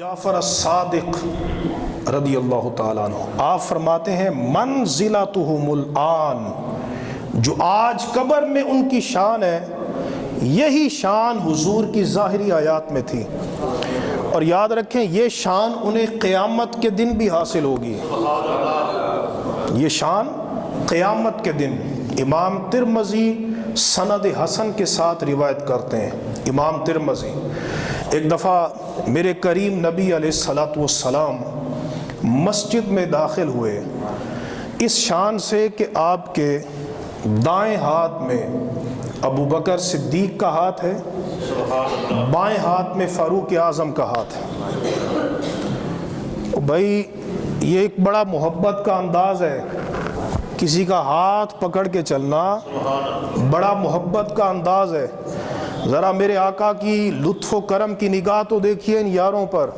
جعفر الصادق رضی اللہ تعالیٰ عنہ آپ فرماتے ہیں منزلتہم الآن، جو آج قبر میں ان کی شان ہے یہی شان حضور کی ظاہری آیات میں تھی، اور یاد رکھیں یہ شان انہیں قیامت کے دن بھی حاصل ہوگی۔ یہ شان قیامت کے دن امام ترمذی سند حسن کے ساتھ روایت کرتے ہیں۔ امام ترمذی ایک دفعہ میرے کریم نبی علیہ الصلوۃ والسلام مسجد میں داخل ہوئے اس شان سے کہ آپ کے دائیں ہاتھ میں ابو بکر صدیق کا ہاتھ ہے، بائیں ہاتھ میں فاروق اعظم کا ہاتھ ہے۔ بھائی یہ ایک بڑا محبت کا انداز ہے، کسی کا ہاتھ پکڑ کے چلنا بڑا محبت کا انداز ہے۔ ذرا میرے آقا کی لطف و کرم کی نگاہ تو دیکھیے ان یاروں پر،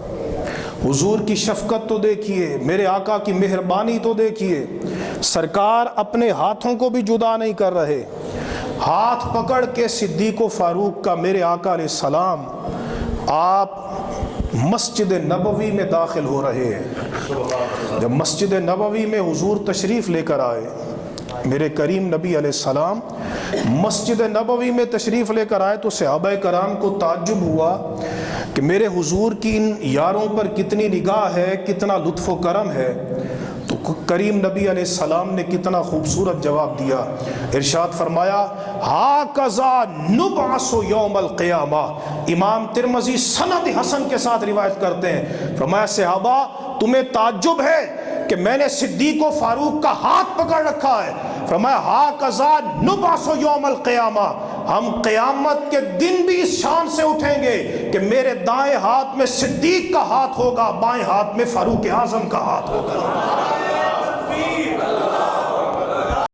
حضور کی شفقت تو دیکھیے، میرے آقا کی مہربانی تو دیکھیے۔ سرکار اپنے ہاتھوں کو بھی جدا نہیں کر رہے، ہاتھ پکڑ کے صدیق و فاروق کا میرے آقا علیہ السلام آپ مسجد نبوی میں داخل ہو رہے ہیں۔ جب مسجد نبوی میں حضور تشریف لے کر آئے، میرے کریم نبی علیہ السلام مسجد نبوی میں تشریف لے کر آئے تو صحابہ کرام کو تعجب ہوا کہ میرے حضور کی ان یاروں پر کتنی نگاہ ہے، کتنا لطف و کرم ہے۔ تو کریم نبی علیہ السلام نے کتنا خوبصورت جواب دیا، ارشاد فرمایا ہاکذا نبعث یوم القیامہ۔ امام ترمذی سند حسن کے ساتھ روایت کرتے ہیں، فرمایا صحابہ تمہیں تعجب ہے کہ میں نے صدیق و فاروق کا ہاتھ پکڑ رکھا ہے؟ فرمایا ہاکذا نبعث یوم القیامہ، ہم قیامت کے دن بھی اس شان سے اٹھیں گے کہ میرے دائیں ہاتھ میں صدیق کا ہاتھ ہوگا، بائیں ہاتھ میں فاروق اعظم کا ہاتھ ہوگا۔